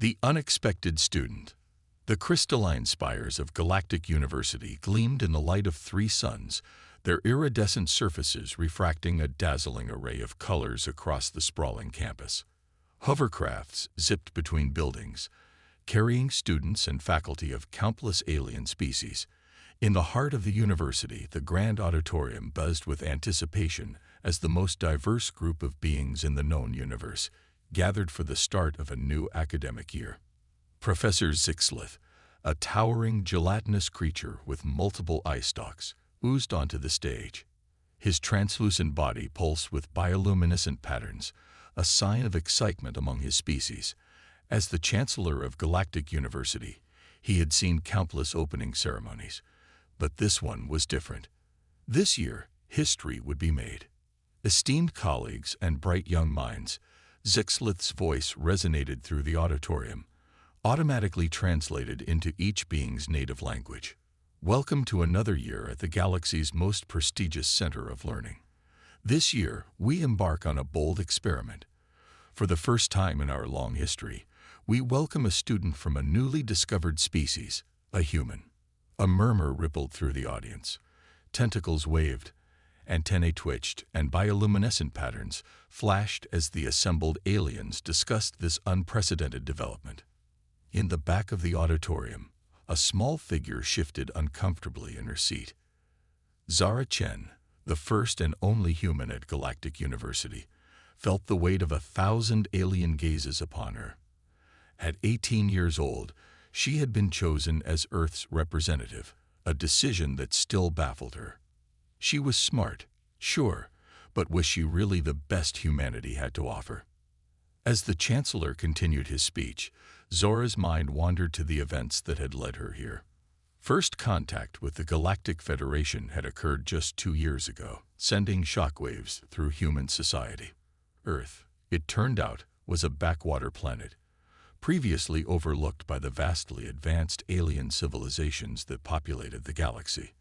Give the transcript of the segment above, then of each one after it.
The unexpected student. The crystalline spires of Galactic University gleamed in the light of three suns, their iridescent surfaces refracting a dazzling array of colors across the sprawling campus. Hovercrafts zipped between buildings, carrying students and faculty of countless alien species. In the heart of the university, the grand auditorium buzzed with anticipation as the most diverse group of beings in the known universe gathered for the start of a new academic year. Professor Zixlith, a towering gelatinous creature with multiple eye stalks, oozed onto the stage. His translucent body pulsed with bioluminescent patterns, a sign of excitement among his species. As the Chancellor of Galactic University, he had seen countless opening ceremonies, but this one was different. This year, history would be made. Esteemed colleagues and bright young minds, Zixlith's voice resonated through the auditorium, automatically translated into each being's native language. Welcome to another year at the galaxy's most prestigious center of learning. This year, we embark on a bold experiment. For the first time in our long history, we welcome a student from a newly discovered species, a human. A murmur rippled through the audience. Tentacles waved, antennae twitched, and bioluminescent patterns flashed as the assembled aliens discussed this unprecedented development. In the back of the auditorium, a small figure shifted uncomfortably in her seat. Zara Chen, the first and only human at Galactic University, felt the weight of 1,000 alien gazes upon her. At 18 years old, she had been chosen as Earth's representative, a decision that still baffled her. She was smart, sure, but was she really the best humanity had to offer? As the Chancellor continued his speech, Zora's mind wandered to the events that had led her here. First contact with the Galactic Federation had occurred just 2 years ago, sending shockwaves through human society. Earth, it turned out, was a backwater planet, previously overlooked by the vastly advanced alien civilizations that populated the galaxy.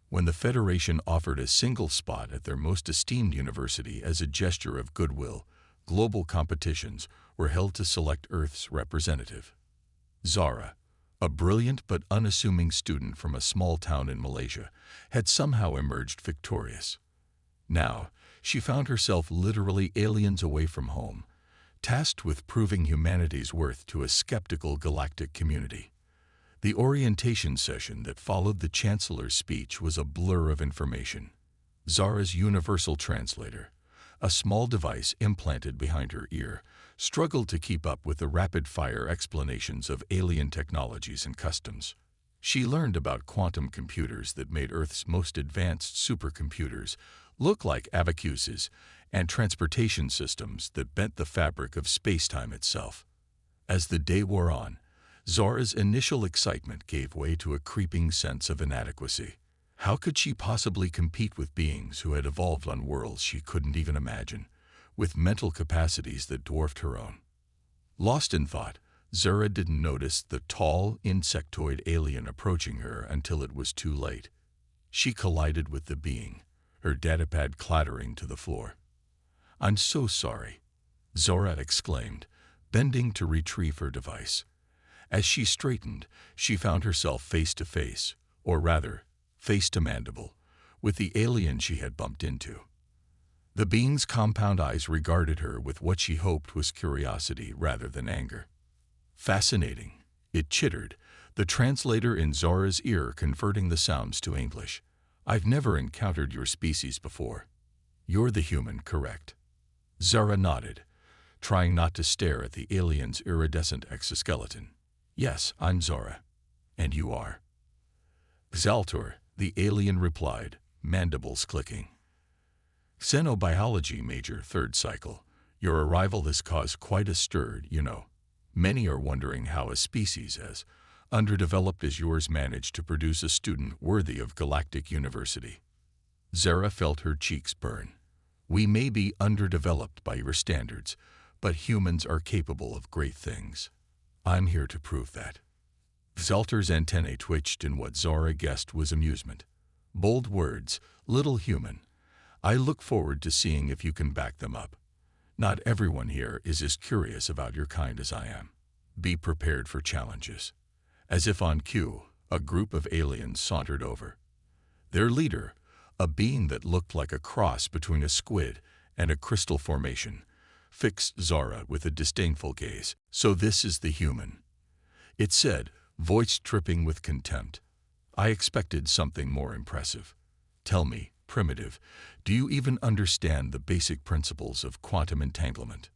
When the Federation offered a single spot at their most esteemed university as a gesture of goodwill, global competitions were held to select Earth's representative. Zara, a brilliant but unassuming student from a small town in Malaysia, had somehow emerged victorious. Now, she found herself literally aliens away from home, tasked with proving humanity's worth to a skeptical galactic community. The orientation session that followed the Chancellor's speech was a blur of information. Zara's universal translator, a small device implanted behind her ear, struggled to keep up with the rapid-fire explanations of alien technologies and customs. She learned about quantum computers that made Earth's most advanced supercomputers look like abacuses, and transportation systems that bent the fabric of space-time itself. As the day wore on, Zora's initial excitement gave way to a creeping sense of inadequacy. How could she possibly compete with beings who had evolved on worlds she couldn't even imagine, with mental capacities that dwarfed her own? Lost in thought, Zora didn't notice the tall, insectoid alien approaching her until it was too late. She collided with the being, her datapad clattering to the floor. "I'm so sorry," Zora exclaimed, bending to retrieve her device. As she straightened, she found herself face to face, or rather, face to mandible, with the alien she had bumped into. The being's compound eyes regarded her with what she hoped was curiosity rather than anger. "Fascinating," it chittered, the translator in Zora's ear converting the sounds to English. "I've never encountered your species before. You're the human, correct?" Zora nodded, trying not to stare at the alien's iridescent exoskeleton. "Yes, I'm Zora. And you are?" "Xaltor," the alien replied, mandibles clicking. "Xenobiology major, third cycle. Your arrival has caused quite a stir, you know. Many are wondering how a species as underdeveloped as yours managed to produce a student worthy of Galactic University." Zara felt her cheeks burn. "We may be underdeveloped by your standards, but humans are capable of great things. I'm here to prove that." Xalter's antennae twitched in what Zora guessed was amusement. "Bold words, little human. I look forward to seeing if you can back them up. Not everyone here is as curious about your kind as I am." Be prepared for challenges. As if on cue, a group of aliens sauntered over. Their leader, a being that looked like a cross between a squid and a crystal formation, fixed Zara with a disdainful gaze. "So this is the human," it said, voice dripping with contempt. "I expected something more impressive. Tell me, primitive, do you even understand the basic principles of quantum entanglement?"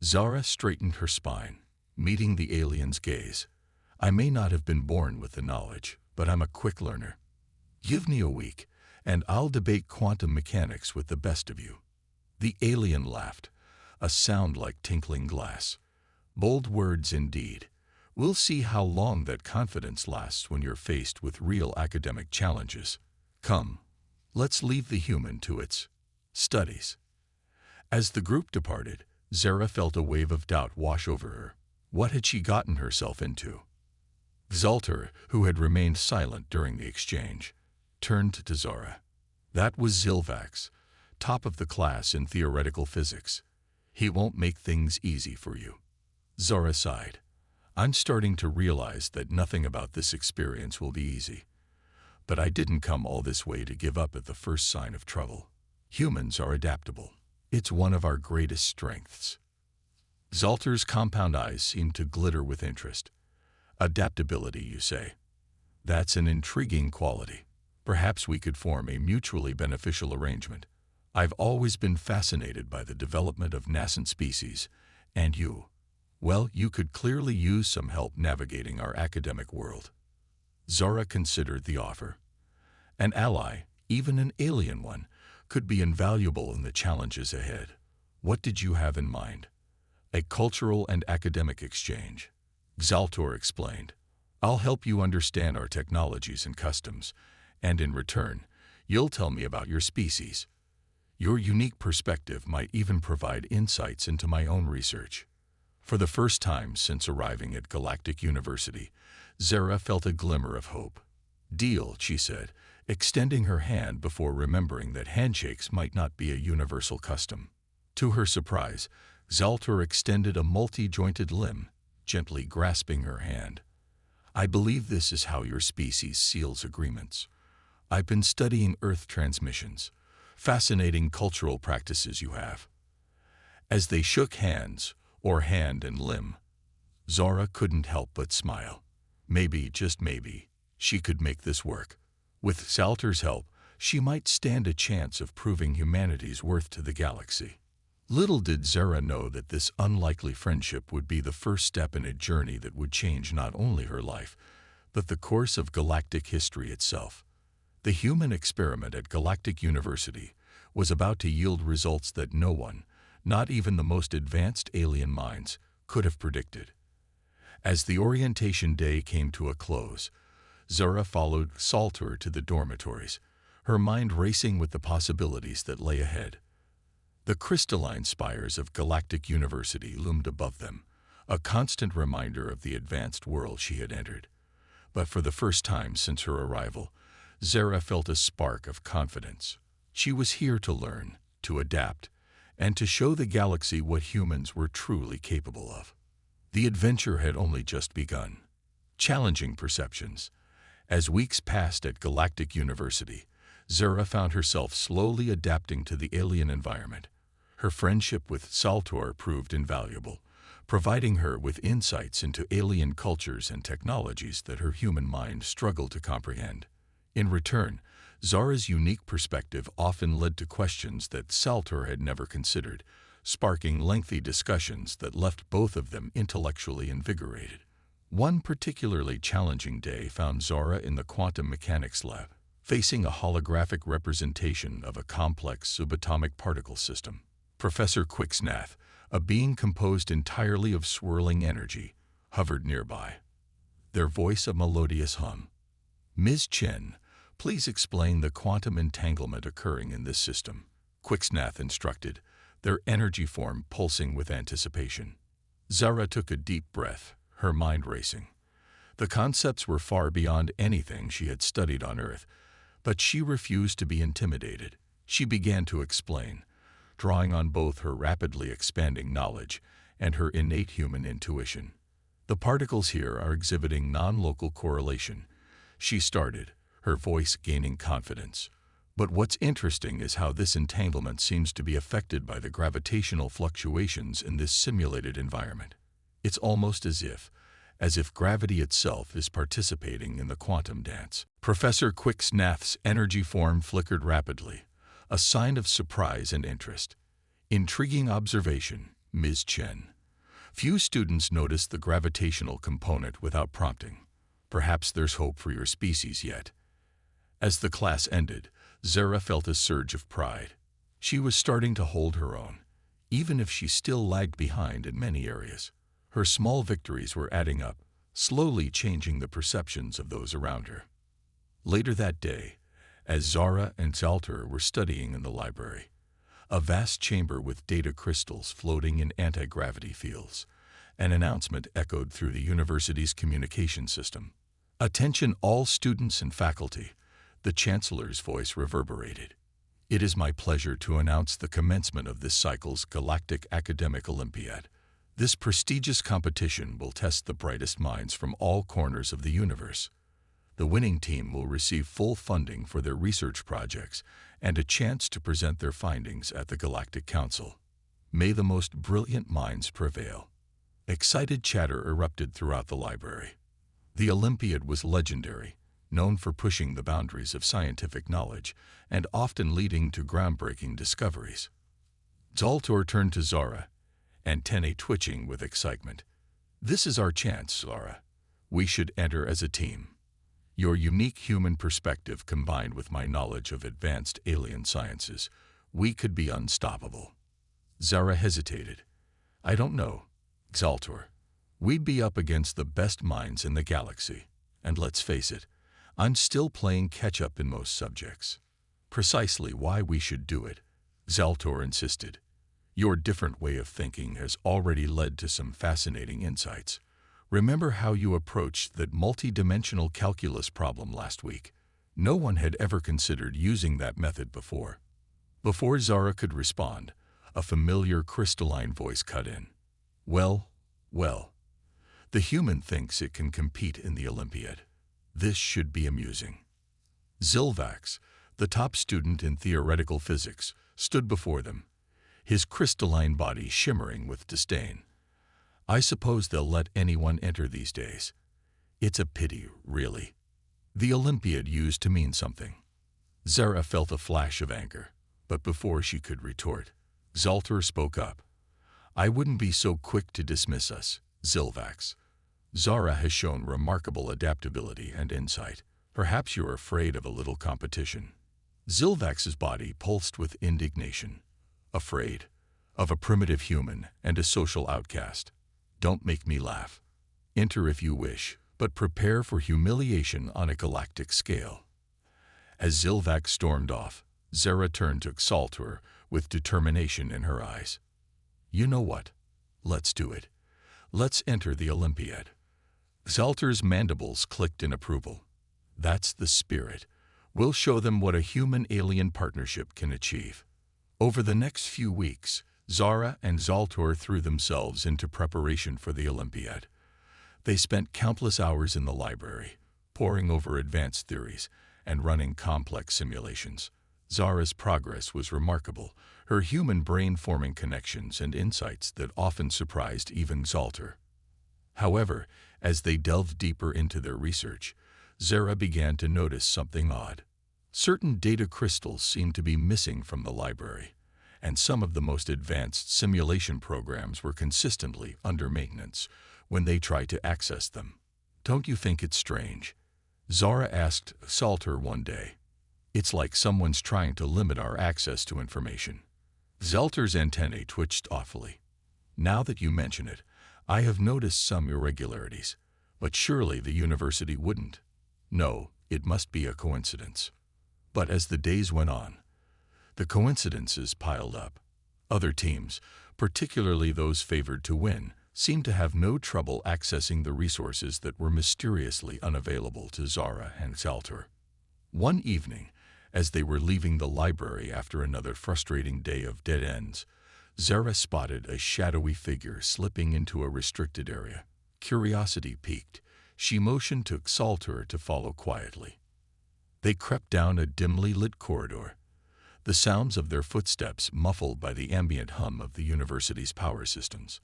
Zara straightened her spine, meeting the alien's gaze. "I may not have been born with the knowledge, but I'm a quick learner. Give me a week, and I'll debate quantum mechanics with the best of you." The alien laughed, a sound like tinkling glass. "Bold words indeed. We'll see how long that confidence lasts when you're faced with real academic challenges. Come, let's leave the human to its studies." As the group departed, Zara felt a wave of doubt wash over her. What had she gotten herself into? Zalter, who had remained silent during the exchange, turned to Zara. "That was Zilvax, top of the class in theoretical physics. He won't make things easy for you." Zara sighed. "I'm starting to realize that nothing about this experience will be easy. But I didn't come all this way to give up at the first sign of trouble. Humans are adaptable. It's one of our greatest strengths." Zalter's compound eyes seemed to glitter with interest. "Adaptability, you say? That's an intriguing quality. Perhaps we could form a mutually beneficial arrangement. I've always been fascinated by the development of nascent species, and you could clearly use some help navigating our academic world." Zara considered the offer. An ally, even an alien one, could be invaluable in the challenges ahead. "What did you have in mind?" "A cultural and academic exchange," Zaltor explained. "I'll help you understand our technologies and customs, and in return, you'll tell me about your species. Your unique perspective might even provide insights into my own research." For the first time since arriving at Galactic University, Zara felt a glimmer of hope. "Deal," she said, extending her hand before remembering that handshakes might not be a universal custom. To her surprise, Zaltor extended a multi-jointed limb, gently grasping her hand. "I believe this is how your species seals agreements. I've been studying Earth transmissions. Fascinating cultural practices you have." As they shook hands, or hand and limb, Zara couldn't help but smile. Maybe, just maybe, she could make this work. With Zalter's help, she might stand a chance of proving humanity's worth to the galaxy. Little did Zara know that this unlikely friendship would be the first step in a journey that would change not only her life, but the course of galactic history itself. The human experiment at Galactic University was about to yield results that no one, not even the most advanced alien minds, could have predicted. As the orientation day came to a close, Zara followed Zaltor to the dormitories, her mind racing with the possibilities that lay ahead. The crystalline spires of Galactic University loomed above them, a constant reminder of the advanced world she had entered. But for the first time since her arrival, Zara felt a spark of confidence. She was here to learn, to adapt, and to show the galaxy what humans were truly capable of. The adventure had only just begun. Challenging perceptions. As weeks passed at Galactic University, Zara found herself slowly adapting to the alien environment. Her friendship with Zaltor proved invaluable, providing her with insights into alien cultures and technologies that her human mind struggled to comprehend. In return, Zara's unique perspective often led to questions that Zaltor had never considered, sparking lengthy discussions that left both of them intellectually invigorated. One particularly challenging day found Zara in the quantum mechanics lab, facing a holographic representation of a complex subatomic particle system. Professor Quixnath, a being composed entirely of swirling energy, hovered nearby, their voice a melodious hum. "Ms. Chen, please explain the quantum entanglement occurring in this system," Quixnath instructed, their energy form pulsing with anticipation. Zara took a deep breath, her mind racing. The concepts were far beyond anything she had studied on Earth, but she refused to be intimidated. She began to explain, drawing on both her rapidly expanding knowledge and her innate human intuition. The particles here are exhibiting non-local correlation. She started, her voice gaining confidence. But what's interesting is how this entanglement seems to be affected by the gravitational fluctuations in this simulated environment. It's almost as if gravity itself is participating in the quantum dance. Professor Quicksnath's energy form flickered rapidly, a sign of surprise and interest. Intriguing observation, Ms. Chen. Few students notice the gravitational component without prompting. Perhaps there's hope for your species yet. As the class ended, Zara felt a surge of pride. She was starting to hold her own, even if she still lagged behind in many areas. Her small victories were adding up, slowly changing the perceptions of those around her. Later that day, as Zara and Zalter were studying in the library, a vast chamber with data crystals floating in anti-gravity fields, an announcement echoed through the university's communication system. "Attention all students and faculty," the chancellor's voice reverberated. "It is my pleasure to announce the commencement of this cycle's Galactic Academic Olympiad. This prestigious competition will test the brightest minds from all corners of the universe. The winning team will receive full funding for their research projects and a chance to present their findings at the Galactic Council. May the most brilliant minds prevail." Excited chatter erupted throughout the library. The Olympiad was legendary, known for pushing the boundaries of scientific knowledge and often leading to groundbreaking discoveries. Zaltor turned to Zara, antennae twitching with excitement. "This is our chance, Zara. We should enter as a team. Your unique human perspective combined with my knowledge of advanced alien sciences, we could be unstoppable." Zara hesitated. "I don't know, Zaltor. We'd be up against the best minds in the galaxy, and let's face it, I'm still playing catch-up in most subjects." "Precisely why we should do it," Zaltor insisted. "Your different way of thinking has already led to some fascinating insights. Remember how you approached that multi-dimensional calculus problem last week? No one had ever considered using that method before." Before Zara could respond, a familiar crystalline voice cut in. Well, the human thinks it can compete in the Olympiad. This should be amusing." Zilvax, the top student in theoretical physics, stood before them, his crystalline body shimmering with disdain. "I suppose they'll let anyone enter these days. It's a pity, really. The Olympiad used to mean something." Zara felt a flash of anger, but before she could retort, Zalter spoke up. "I wouldn't be so quick to dismiss us, Zilvax. Zara has shown remarkable adaptability and insight. Perhaps you're afraid of a little competition." Zilvax's body pulsed with indignation. "Afraid? Of a primitive human and a social outcast? Don't make me laugh. Enter if you wish, but prepare for humiliation on a galactic scale." As Zilvax stormed off, Zara turned to Zalter with determination in her eyes. "You know what? Let's do it. Let's enter the Olympiad." Zalter's mandibles clicked in approval. "That's the spirit. We'll show them what a human-alien partnership can achieve." Over the next few weeks, Zara and Zaltor threw themselves into preparation for the Olympiad. They spent countless hours in the library, poring over advanced theories and running complex simulations. Zara's progress was remarkable, her human brain forming connections and insights that often surprised even Zalter. However, as they delved deeper into their research, Zara began to notice something odd. Certain data crystals seemed to be missing from the library, and some of the most advanced simulation programs were consistently under maintenance when they tried to access them. "Don't you think it's strange?" Zara asked Zalter one day. "It's like someone's trying to limit our access to information." Zalter's antennae twitched awfully. "Now that you mention it, I have noticed some irregularities, but surely the university wouldn't. No, it must be a coincidence." But as the days went on, the coincidences piled up. Other teams, particularly those favored to win, seemed to have no trouble accessing the resources that were mysteriously unavailable to Zara and Zalter. One evening, as they were leaving the library after another frustrating day of dead ends, Zara spotted a shadowy figure slipping into a restricted area. curiosity piqued, she motioned to Xaltur to follow quietly. They crept down a dimly lit corridor, the sounds of their footsteps muffled by the ambient hum of the university's power systems.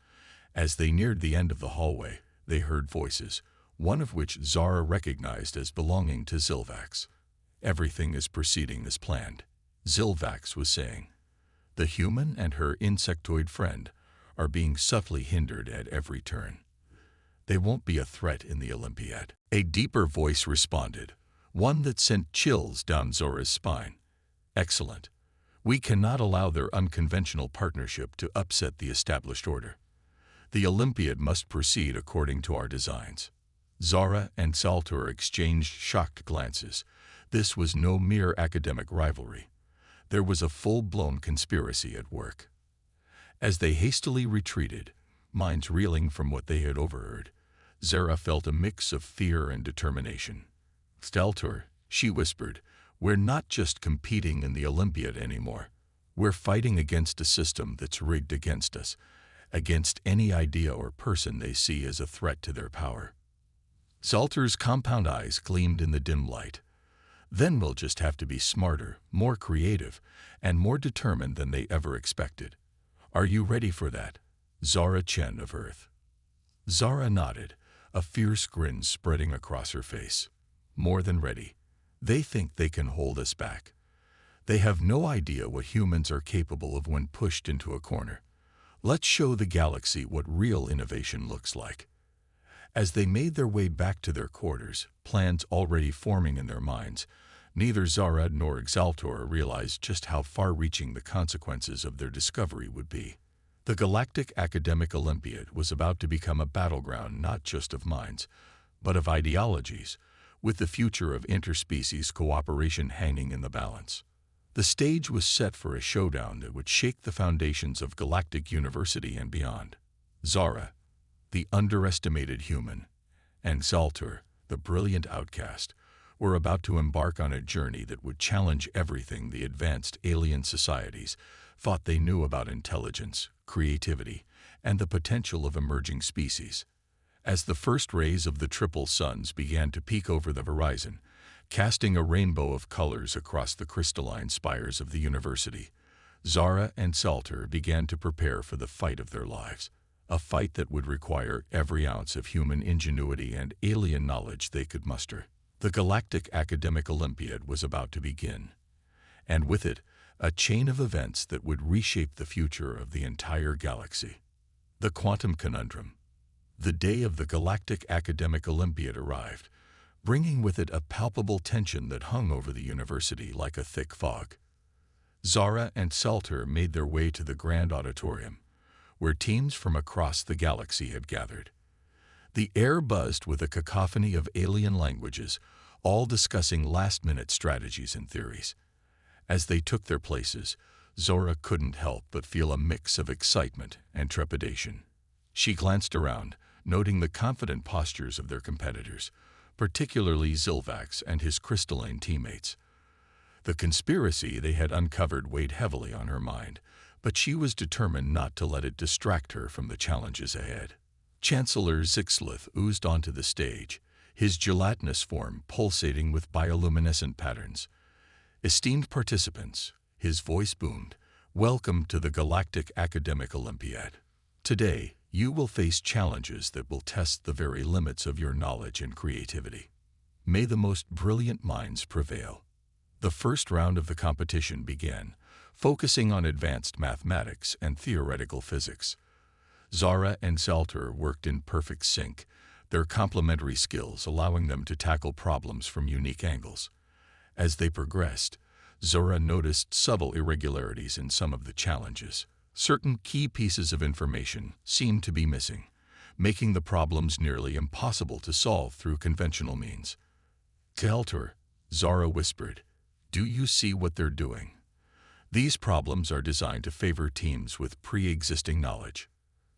As they neared the end of the hallway, they heard voices, one of which Zara recognized as belonging to Zilvax. "Everything is proceeding as planned," Zilvax was saying. "The human and her insectoid friend are being subtly hindered at every turn. They won't be a threat in the Olympiad." A deeper voice responded, one that sent chills down Zora's spine. "Excellent. We cannot allow their unconventional partnership to upset the established order. The Olympiad must proceed according to our designs." Zara and Xaltur exchanged shocked glances. This was no mere academic rivalry. There was a full-blown conspiracy at work. As they hastily retreated, minds reeling from what they had overheard, Zara felt a mix of fear and determination. "Xaltur," she whispered, "we're not just competing in the Olympiad anymore. We're fighting against a system that's rigged against us, against any idea or person they see as a threat to their power." Xaltur's compound eyes gleamed in the dim light. "Then we'll just have to be smarter, more creative, and more determined than they ever expected. Are you ready for that, Zara Chen of Earth?" Zara nodded, a fierce grin spreading across her face. "More than ready. They think they can hold us back. They have no idea what humans are capable of when pushed into a corner. Let's show the galaxy what real innovation looks like." As they made their way back to their quarters, plans already forming in their minds, neither Zara nor Xaltur realized just how far-reaching the consequences of their discovery would be. The Galactic Academic Olympiad was about to become a battleground not just of minds, but of ideologies, with the future of interspecies cooperation hanging in the balance. The stage was set for a showdown that would shake the foundations of Galactic University and beyond. Zara, the underestimated human, and Xaltur, the brilliant outcast, were about to embark on a journey that would challenge everything the advanced alien societies thought they knew about intelligence, creativity, and the potential of emerging species. As the first rays of the triple suns began to peek over the horizon, casting a rainbow of colors across the crystalline spires of the university, Zara and Xaltur began to prepare for the fight of their lives, a fight that would require every ounce of human ingenuity and alien knowledge they could muster. The Galactic Academic Olympiad was about to begin, and with it, a chain of events that would reshape the future of the entire galaxy. The Quantum Conundrum. The day of the Galactic Academic Olympiad arrived, bringing with it a palpable tension that hung over the university like a thick fog. Zara and Xaltur made their way to the grand auditorium, where teams from across the galaxy had gathered. The air buzzed with a cacophony of alien languages, all discussing last-minute strategies and theories. As they took their places, Zora couldn't help but feel a mix of excitement and trepidation. She glanced around, noting the confident postures of their competitors, particularly Zilvax and his crystalline teammates. The conspiracy they had uncovered weighed heavily on her mind, but she was determined not to let it distract her from the challenges ahead. Chancellor Zixlith oozed onto the stage, his gelatinous form pulsating with bioluminescent patterns. "Esteemed participants," his voice boomed, "welcome to the Galactic Academic Olympiad. Today, you will face challenges that will test the very limits of your knowledge and creativity. May the most brilliant minds prevail." The first round of the competition began, focusing on advanced mathematics and theoretical physics. Zara and Xaltur worked in perfect sync, their complementary skills allowing them to tackle problems from unique angles. As they progressed, Zora noticed subtle irregularities in some of the challenges. Certain key pieces of information seemed to be missing, making the problems nearly impossible to solve through conventional means. "Xaltur," Zara whispered, "do you see what they're doing? These problems are designed to favor teams with pre-existing knowledge."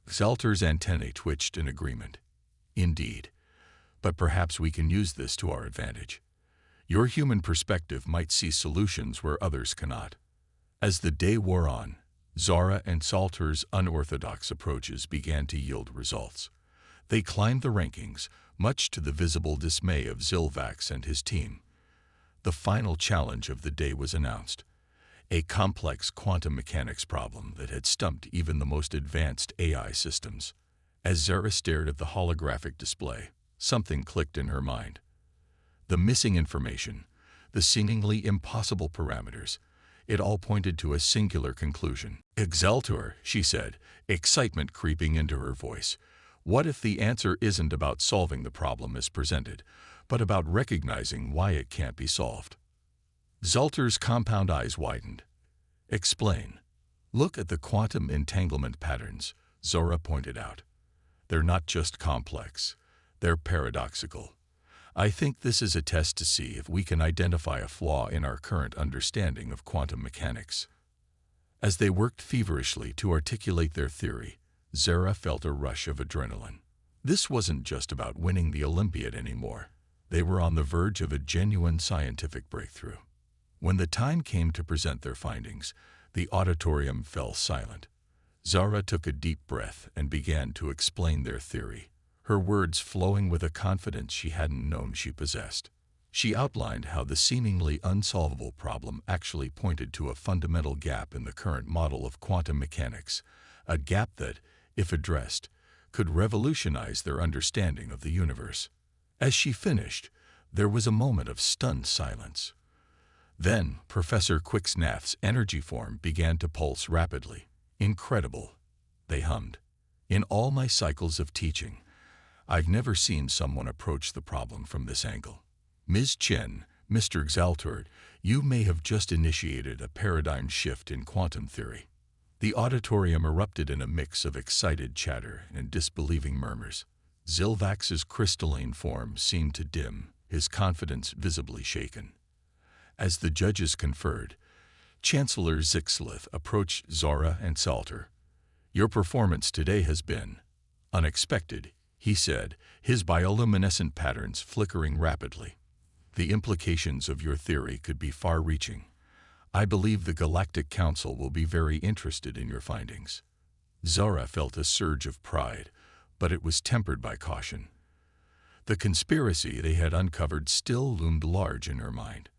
Xaltur's antennae twitched in agreement. "Indeed. But perhaps we can use this to our advantage. Your human perspective might see solutions where others cannot." As the day wore on, Zara and Xaltur's unorthodox approaches began to yield results. They climbed the rankings, much to the visible dismay of Zilvax and his team. The final challenge of the day was announced, a complex quantum mechanics problem that had stumped even the most advanced AI systems. As Zara stared at the holographic display, something clicked in her mind. The missing information, the seemingly impossible parameters, it all pointed to a singular conclusion. Exceltor, she said, excitement creeping into her voice. What if the answer isn't about solving the problem as presented, but about recognizing why it can't be solved? Zalter's compound eyes widened. Explain. Look at the quantum entanglement patterns, Zora pointed out. They're not just complex, they're paradoxical. I think this is a test to see if we can identify a flaw in our current understanding of quantum mechanics. As they worked feverishly to articulate their theory, Zara felt a rush of adrenaline. This wasn't just about winning the Olympiad anymore. They were on the verge of a genuine scientific breakthrough. When the time came to present their findings, the auditorium fell silent. Zara took a deep breath and began to explain their theory, her words flowing with a confidence she hadn't known she possessed. She outlined how the seemingly unsolvable problem actually pointed to a fundamental gap in the current model of quantum mechanics, a gap that, if addressed, could revolutionize their understanding of the universe. As she finished, there was a moment of stunned silence. Then, Professor Quicksnath's energy form began to pulse rapidly. Incredible, they hummed. In all my cycles of teaching, I've never seen someone approach the problem from this angle. Ms. Chen, Mr. Xaltord, you may have just initiated a paradigm shift in quantum theory. The auditorium erupted in a mix of excited chatter and disbelieving murmurs. Zilvax's crystalline form seemed to dim, his confidence visibly shaken. As the judges conferred, Chancellor Zixlith approached Zora and Salter. Your performance today has been unexpected, he said, his bioluminescent patterns flickering rapidly. The implications of your theory could be far-reaching. I believe the Galactic Council will be very interested in your findings. Zora felt a surge of pride, but it was tempered by caution. The conspiracy they had uncovered still loomed large in her mind.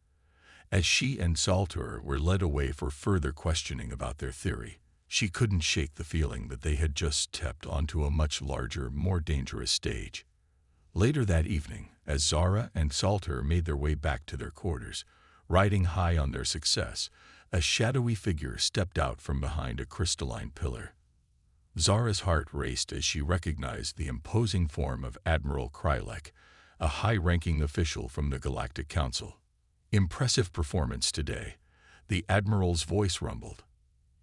As she and Salter were led away for further questioning about their theory, she couldn't shake the feeling that they had just stepped onto a much larger, more dangerous stage. Later that evening, as Zara and Salter made their way back to their quarters, riding high on their success, a shadowy figure stepped out from behind a crystalline pillar. Zara's heart raced as she recognized the imposing form of Admiral Krylek, a high-ranking official from the Galactic Council. Impressive performance today, the Admiral's voice rumbled.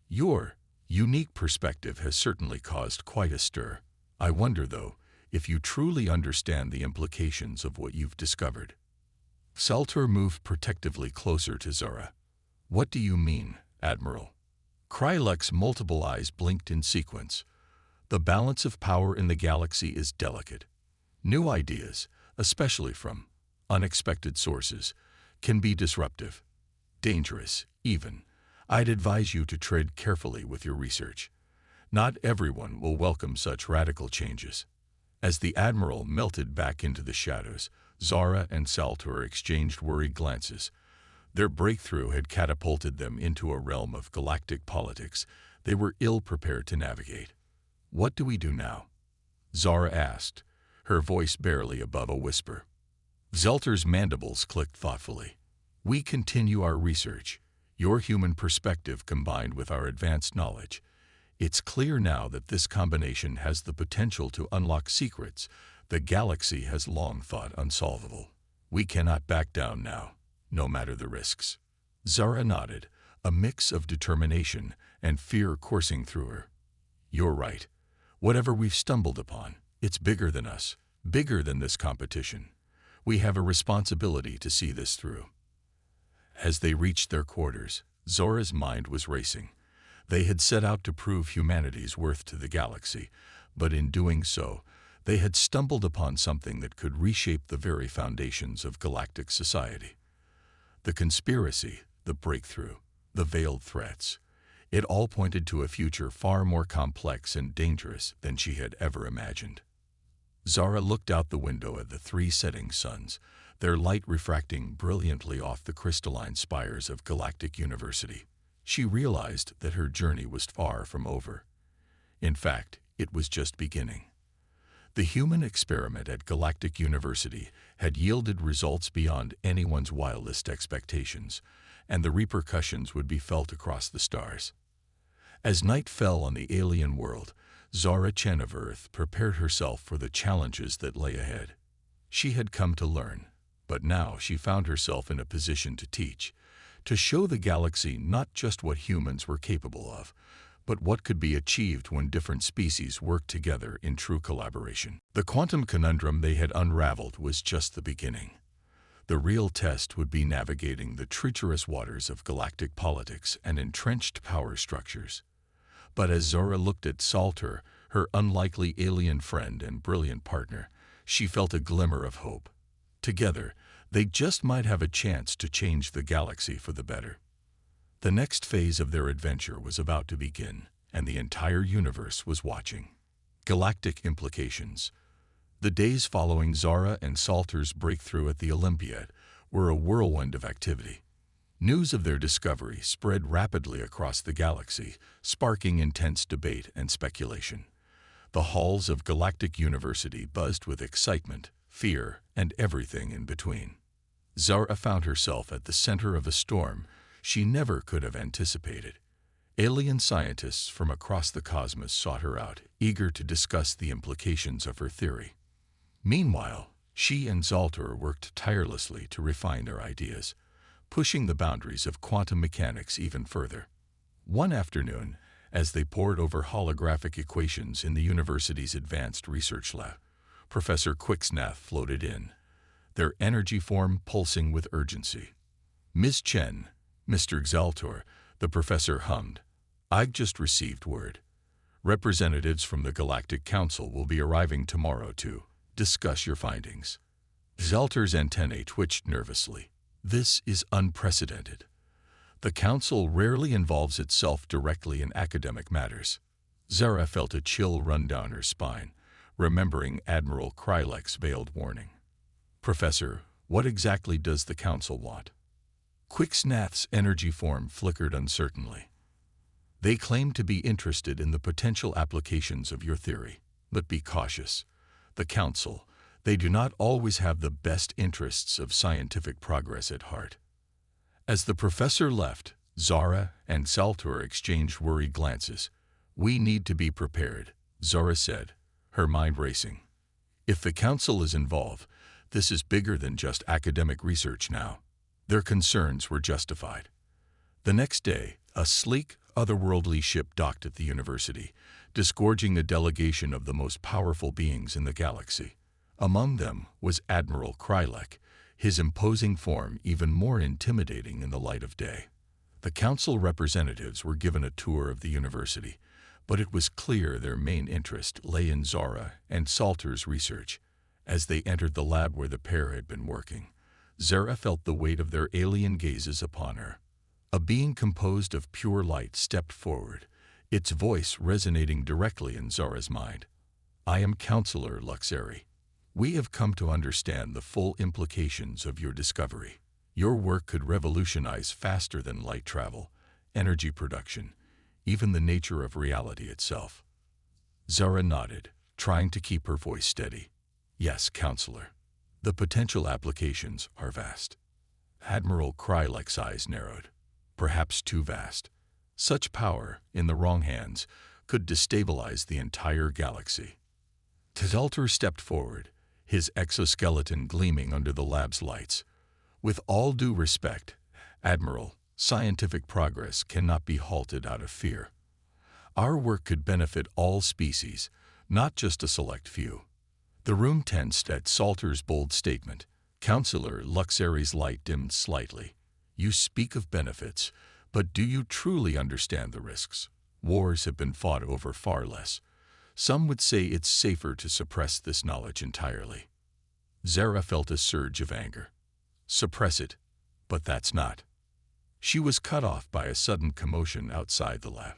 Your unique perspective has certainly caused quite a stir. I wonder, though, if you truly understand the implications of what you've discovered. Salter moved protectively closer to Zora. What do you mean, Admiral? Krylek's multiple eyes blinked in sequence. The balance of power in the galaxy is delicate. New ideas, especially from unexpected sources, can be disruptive, dangerous, even. I'd advise you to tread carefully with your research. Not everyone will welcome such radical changes. As the Admiral melted back into the shadows, Zara and Salter exchanged worried glances. Their breakthrough had catapulted them into a realm of galactic politics they were ill-prepared to navigate. What do we do now? Zara asked, her voice barely above a whisper. Zelter's mandibles clicked thoughtfully. We continue our research, your human perspective combined with our advanced knowledge. It's clear now that this combination has the potential to unlock secrets the galaxy has long thought unsolvable. We cannot back down now, no matter the risks. Zara nodded, a mix of determination and fear coursing through her. You're right. Whatever we've stumbled upon, it's bigger than us, bigger than this competition. We have a responsibility to see this through. As they reached their quarters, Zora's mind was racing. They had set out to prove humanity's worth to the galaxy, but in doing so, they had stumbled upon something that could reshape the very foundations of galactic society. The conspiracy, the breakthrough, the veiled threats, it all pointed to a future far more complex and dangerous than she had ever imagined. Zara looked out the window at the three setting suns, their light refracting brilliantly off the crystalline spires of Galactic University. She realized that her journey was far from over. In fact, it was just beginning. The human experiment at Galactic University had yielded results beyond anyone's wildest expectations, and the repercussions would be felt across the stars. As night fell on the alien world, Zara Chen of Earth prepared herself for the challenges that lay ahead. She had come to learn, but now she found herself in a position to teach, to show the galaxy not just what humans were capable of, but what could be achieved when different species worked together in true collaboration. The quantum conundrum they had unraveled was just the beginning. The real test would be navigating the treacherous waters of galactic politics and entrenched power structures. But as Zara looked at Salter, her unlikely alien friend and brilliant partner, she felt a glimmer of hope. Together, they just might have a chance to change the galaxy for the better. The next phase of their adventure was about to begin, and the entire universe was watching. Galactic implications. The days following Zara and Salter's breakthrough at the Olympiad were a whirlwind of activity. News of their discovery spread rapidly across the galaxy, sparking intense debate and speculation. The halls of Galactic University buzzed with excitement, fear, and everything in between. Zara found herself at the center of a storm she never could have anticipated. Alien scientists from across the cosmos sought her out, eager to discuss the implications of her theory. Meanwhile, she and Salter worked tirelessly to refine their ideas, pushing the boundaries of quantum mechanics even further. One afternoon, as they pored over holographic equations in the university's advanced research lab, Professor Quicksnath floated in, their energy form pulsing with urgency. "Ms. Chen, Mr. Xaltor," the professor hummed, "I've just received word. Representatives from the Galactic Council will be arriving tomorrow to discuss your findings." Xaltor's antennae twitched nervously. This is unprecedented. The Council rarely involves itself directly in academic matters. Zara felt a chill run down her spine, remembering Admiral Krylek's veiled warning. "Professor, what exactly does the Council want?" Quicksnath's energy form flickered uncertainly. "They claim to be interested in the potential applications of your theory, but be cautious. The Council, they do not always have the best interests of scientific progress at heart." As the professor left, Zara and Salter exchanged worried glances. "We need to be prepared," Zara said, her mind racing. "If the Council is involved, this is bigger than just academic research now." Their concerns were justified. The next day, a sleek, otherworldly ship docked at the university, disgorging a delegation of the most powerful beings in the galaxy. Among them was Admiral Krylek, his imposing form even more intimidating in the light of day. The council representatives were given a tour of the university, but it was clear their main interest lay in Zara and Salter's research. As they entered the lab where the pair had been working, Zara felt the weight of their alien gazes upon her. A being composed of pure light stepped forward, its voice resonating directly in Zara's mind. "I am Counselor Luxeri. We have come to understand the full implications of your discovery. Your work could revolutionize faster than light travel, energy production, even the nature of reality itself." Zara nodded, trying to keep her voice steady. "Yes, Counselor. The potential applications are vast." Admiral Krylek's eyes narrowed. "Perhaps too vast. Such power, in the wrong hands, could destabilize the entire galaxy." Salter stepped forward, his exoskeleton gleaming under the lab's lights. "With all due respect, Admiral, scientific progress cannot be halted out of fear. Our work could benefit all species, not just a select few." The room tensed at Salter's bold statement. Counselor Luxeri's light dimmed slightly. "You speak of benefits, but do you truly understand the risks? Wars have been fought over far less. Some would say it's safer to suppress this knowledge entirely." Zara felt a surge of anger. "Suppress it, but that's not." She was cut off by a sudden commotion outside the lab.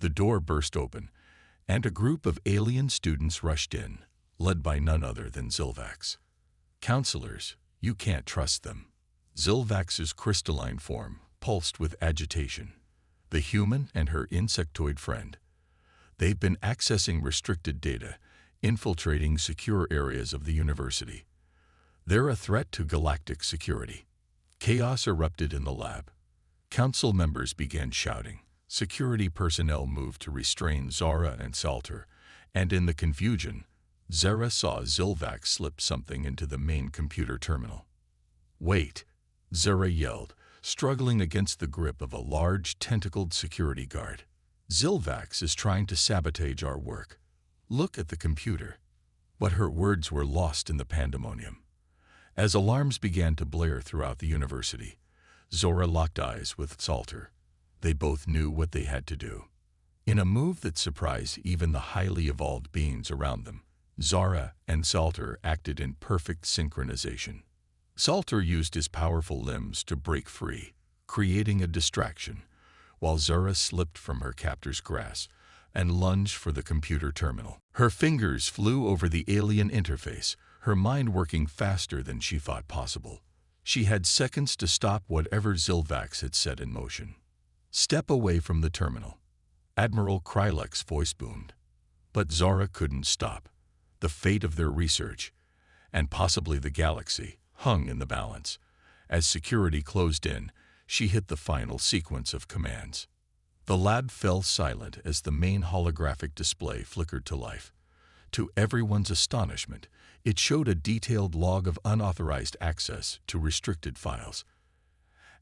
The door burst open, and a group of alien students rushed in, led by none other than Zilvax. Counselors, you can't trust them. Zilvax's crystalline form pulsed with agitation. The human and her insectoid friend. They've been accessing restricted data, infiltrating secure areas of the university. They're a threat to galactic security. Chaos erupted in the lab. Council members began shouting. Security personnel moved to restrain Zara and Salter, and in the confusion, Zara saw Zilvax slip something into the main computer terminal. "Wait," Zara yelled, struggling against the grip of a large, tentacled security guard. "Zilvax is trying to sabotage our work. Look at the computer." But her words were lost in the pandemonium. As alarms began to blare throughout the university, Zora locked eyes with Salter. They both knew what they had to do. In a move that surprised even the highly evolved beings around them, Zara and Salter acted in perfect synchronization. Salter used his powerful limbs to break free, creating a distraction, while Zara slipped from her captor's grasp and lunged for the computer terminal. Her fingers flew over the alien interface, her mind working faster than she thought possible. She had seconds to stop whatever Zilvax had set in motion. "Step away from the terminal." Admiral Krylek's voice boomed. But Zara couldn't stop. The fate of their research, and possibly the galaxy, hung in the balance. As security closed in, she hit the final sequence of commands. The lab fell silent as the main holographic display flickered to life. To everyone's astonishment, it showed a detailed log of unauthorized access to restricted files.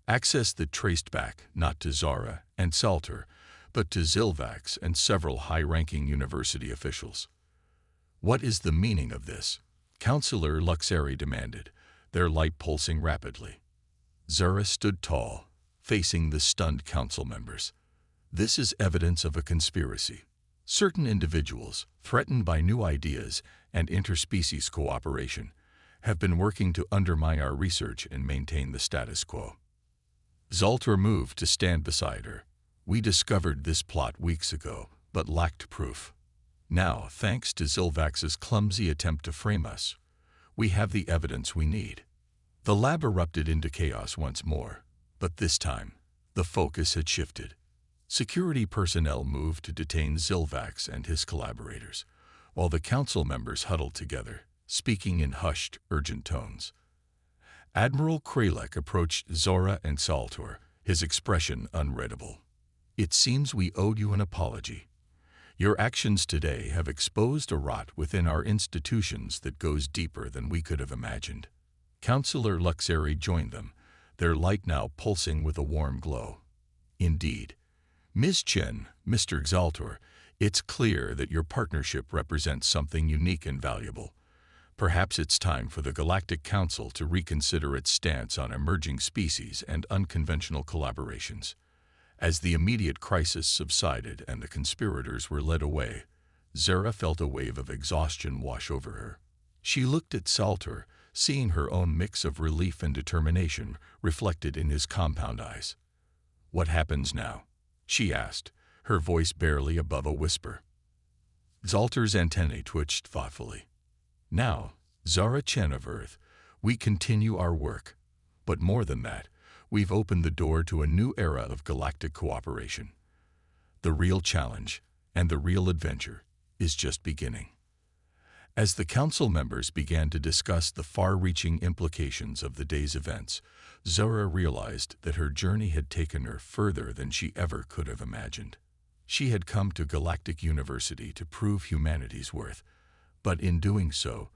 Access that traced back not to Zara and Salter, but to Zilvax and several high-ranking university officials. "What is the meaning of this?" Counselor Luxeri demanded, their light pulsing rapidly. Zara stood tall, facing the stunned council members. "This is evidence of a conspiracy. Certain individuals, threatened by new ideas and interspecies cooperation, have been working to undermine our research and maintain the status quo." Zalter moved to stand beside her. "We discovered this plot weeks ago, but lacked proof. Now, thanks to Zilvax's clumsy attempt to frame us, we have the evidence we need." The lab erupted into chaos once more, but this time, the focus had shifted. Security personnel moved to detain Zilvax and his collaborators, while the council members huddled together, speaking in hushed, urgent tones. Admiral Krylek approached Zora and Saltor, his expression unreadable. "It seems we owed you an apology. Your actions today have exposed a rot within our institutions that goes deeper than we could have imagined." Counselor Luxeri joined them, their light now pulsing with a warm glow. "Indeed. Ms. Chen, Mr. Xaltor, it's clear that your partnership represents something unique and valuable. Perhaps it's time for the Galactic Council to reconsider its stance on emerging species and unconventional collaborations." As the immediate crisis subsided and the conspirators were led away, Zara felt a wave of exhaustion wash over her. She looked at Salter, seeing her own mix of relief and determination reflected in his compound eyes. "What happens now?" she asked, her voice barely above a whisper. Zalter's antennae twitched thoughtfully. "Now, Zara Chen of Earth, we continue our work. But more than that, we've opened the door to a new era of galactic cooperation. The real challenge and the real adventure is just beginning." As the council members began to discuss the far-reaching implications of the day's events, Zora realized that her journey had taken her further than she ever could have imagined. She had come to Galactic University to prove humanity's worth, but in doing so,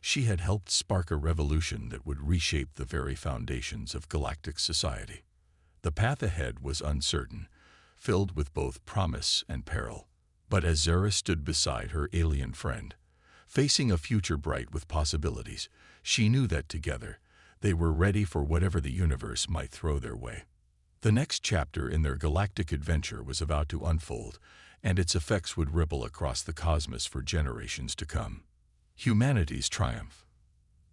she had helped spark a revolution that would reshape the very foundations of galactic society. The path ahead was uncertain, filled with both promise and peril. But as Zara stood beside her alien friend, facing a future bright with possibilities, she knew that together, they were ready for whatever the universe might throw their way. The next chapter in their galactic adventure was about to unfold, and its effects would ripple across the cosmos for generations to come. Humanity's triumph.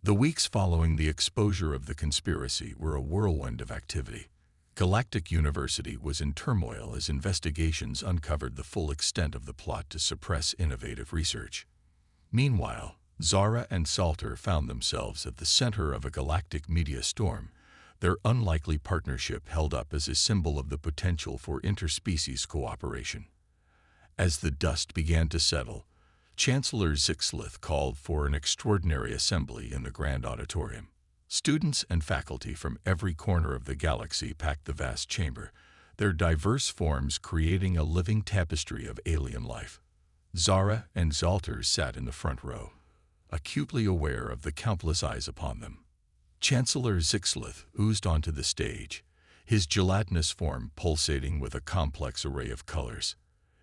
The weeks following the exposure of the conspiracy were a whirlwind of activity. Galactic University was in turmoil as investigations uncovered the full extent of the plot to suppress innovative research. Meanwhile, Zara and Salter found themselves at the center of a galactic media storm, their unlikely partnership held up as a symbol of the potential for interspecies cooperation. As the dust began to settle, Chancellor Zixlith called for an extraordinary assembly in the grand auditorium. Students and faculty from every corner of the galaxy packed the vast chamber, their diverse forms creating a living tapestry of alien life. Zara and Salter sat in the front row, acutely aware of the countless eyes upon them. Chancellor Zixlith oozed onto the stage, his gelatinous form pulsating with a complex array of colors.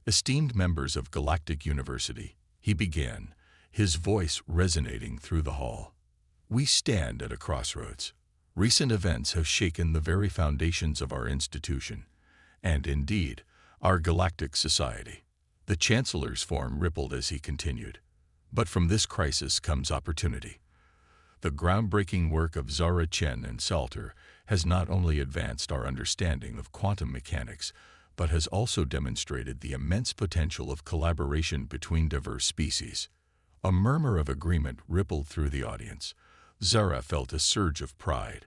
Esteemed members of Galactic University, he began, his voice resonating through the hall. We stand at a crossroads. Recent events have shaken the very foundations of our institution, and indeed, our galactic society. The Chancellor's form rippled as he continued. But from this crisis comes opportunity. The groundbreaking work of Zara Chen and Salter has not only advanced our understanding of quantum mechanics, but has also demonstrated the immense potential of collaboration between diverse species. A murmur of agreement rippled through the audience. Zara felt a surge of pride,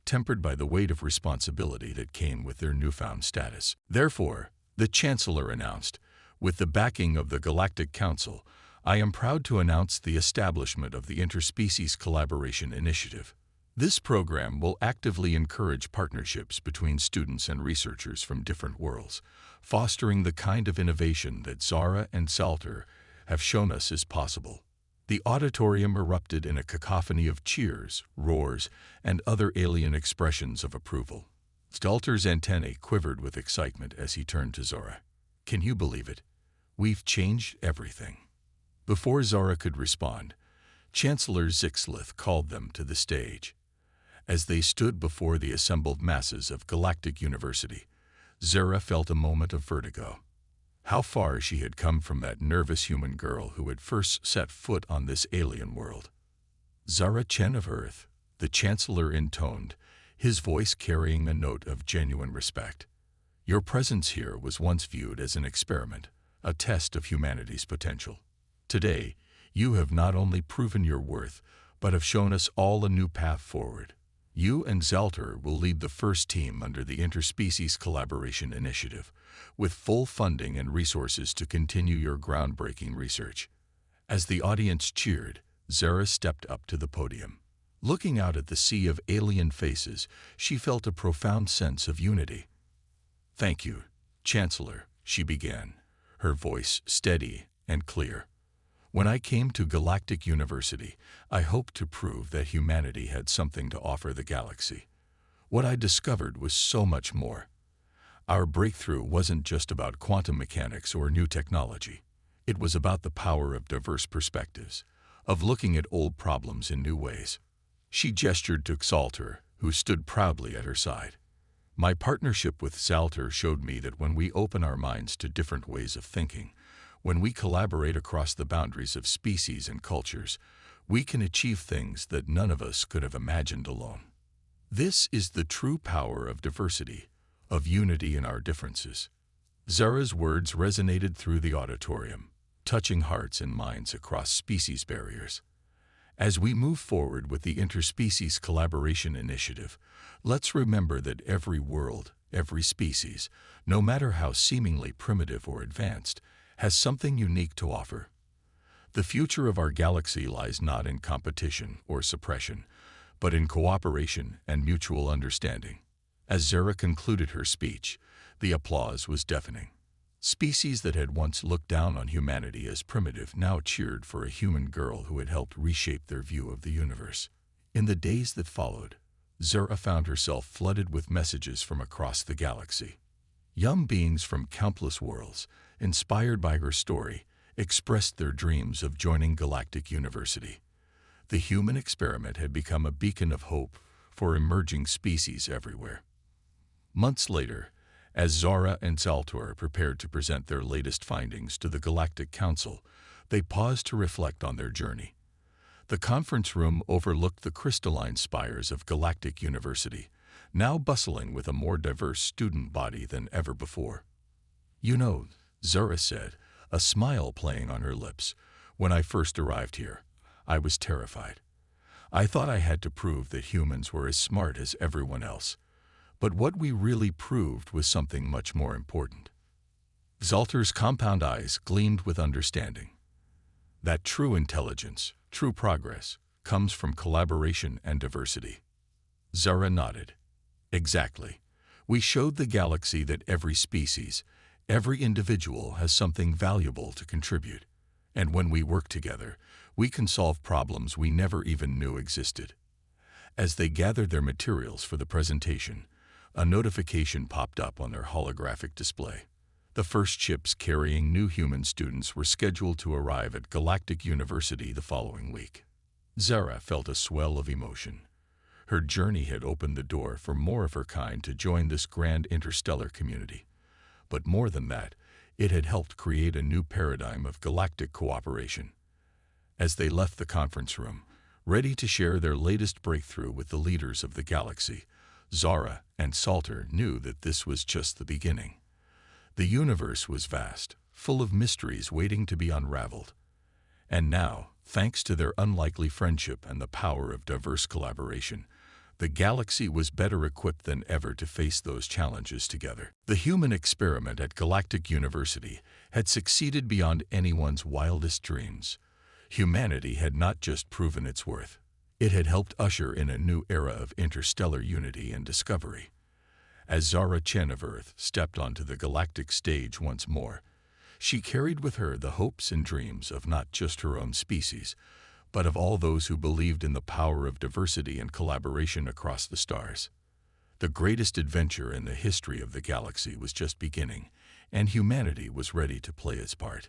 tempered by the weight of responsibility that came with their newfound status. Therefore, the Chancellor announced, with the backing of the Galactic Council, I am proud to announce the establishment of the Interspecies Collaboration Initiative. This program will actively encourage partnerships between students and researchers from different worlds, fostering the kind of innovation that Zara and Salter have shown us is possible. The auditorium erupted in a cacophony of cheers, roars, and other alien expressions of approval. Salter's antennae quivered with excitement as he turned to Zara. Can you believe it? We've changed everything. Before Zara could respond, Chancellor Zixlith called them to the stage. As they stood before the assembled masses of Galactic University, Zara felt a moment of vertigo. How far she had come from that nervous human girl who had first set foot on this alien world. Zara Chen of Earth, the Chancellor intoned, his voice carrying a note of genuine respect. Your presence here was once viewed as an experiment, a test of humanity's potential. Today, you have not only proven your worth, but have shown us all a new path forward. You and Salter will lead the first team under the Interspecies Collaboration Initiative, with full funding and resources to continue your groundbreaking research. As the audience cheered, Zara stepped up to the podium. Looking out at the sea of alien faces, she felt a profound sense of unity. Thank you, Chancellor, she began, her voice steady and clear. When I came to Galactic University, I hoped to prove that humanity had something to offer the galaxy. What I discovered was so much more. Our breakthrough wasn't just about quantum mechanics or new technology. It was about the power of diverse perspectives, of looking at old problems in new ways. She gestured to Salter, who stood proudly at her side. My partnership with Salter showed me that when we open our minds to different ways of thinking, when we collaborate across the boundaries of species and cultures, we can achieve things that none of us could have imagined alone. This is the true power of diversity, of unity in our differences. Zara's words resonated through the auditorium, touching hearts and minds across species barriers. As we move forward with the Interspecies Collaboration Initiative, let's remember that every world, every species, no matter how seemingly primitive or advanced, has something unique to offer. The future of our galaxy lies not in competition or suppression, but in cooperation and mutual understanding. As Zara concluded her speech, the applause was deafening. Species that had once looked down on humanity as primitive now cheered for a human girl who had helped reshape their view of the universe. In the days that followed, Zara found herself flooded with messages from across the galaxy. Young beings from countless worlds, inspired by her story, expressed their dreams of joining Galactic University. The human experiment had become a beacon of hope for emerging species everywhere. Months later, as Zara and Salter prepared to present their latest findings to the Galactic Council, they paused to reflect on their journey. The conference room overlooked the crystalline spires of Galactic University, now bustling with a more diverse student body than ever before. You know, Zara said, a smile playing on her lips, when I first arrived here, I was terrified. I thought I had to prove that humans were as smart as everyone else. But what we really proved was something much more important. Zalter's compound eyes gleamed with understanding. That true intelligence, true progress, comes from collaboration and diversity. Zara nodded. Exactly. We showed the galaxy that every species, every individual has something valuable to contribute. And when we work together, we can solve problems we never even knew existed. As they gathered their materials for the presentation, a notification popped up on their holographic display. The first ships carrying new human students were scheduled to arrive at Galactic University the following week. Zara felt a swell of emotion. Her journey had opened the door for more of her kind to join this grand interstellar community. But more than that, it had helped create a new paradigm of galactic cooperation. As they left the conference room, ready to share their latest breakthrough with the leaders of the galaxy, Zara and Salter knew that this was just the beginning. The universe was vast, full of mysteries waiting to be unraveled. And now, thanks to their unlikely friendship and the power of diverse collaboration, the galaxy was better equipped than ever to face those challenges together. The human experiment at Galactic University had succeeded beyond anyone's wildest dreams. Humanity had not just proven its worth. It had helped usher in a new era of interstellar unity and discovery. As Zara Chen of Earth stepped onto the galactic stage once more, she carried with her the hopes and dreams of not just her own species, but of all those who believed in the power of diversity and collaboration across the stars. The greatest adventure in the history of the galaxy was just beginning, and humanity was ready to play its part.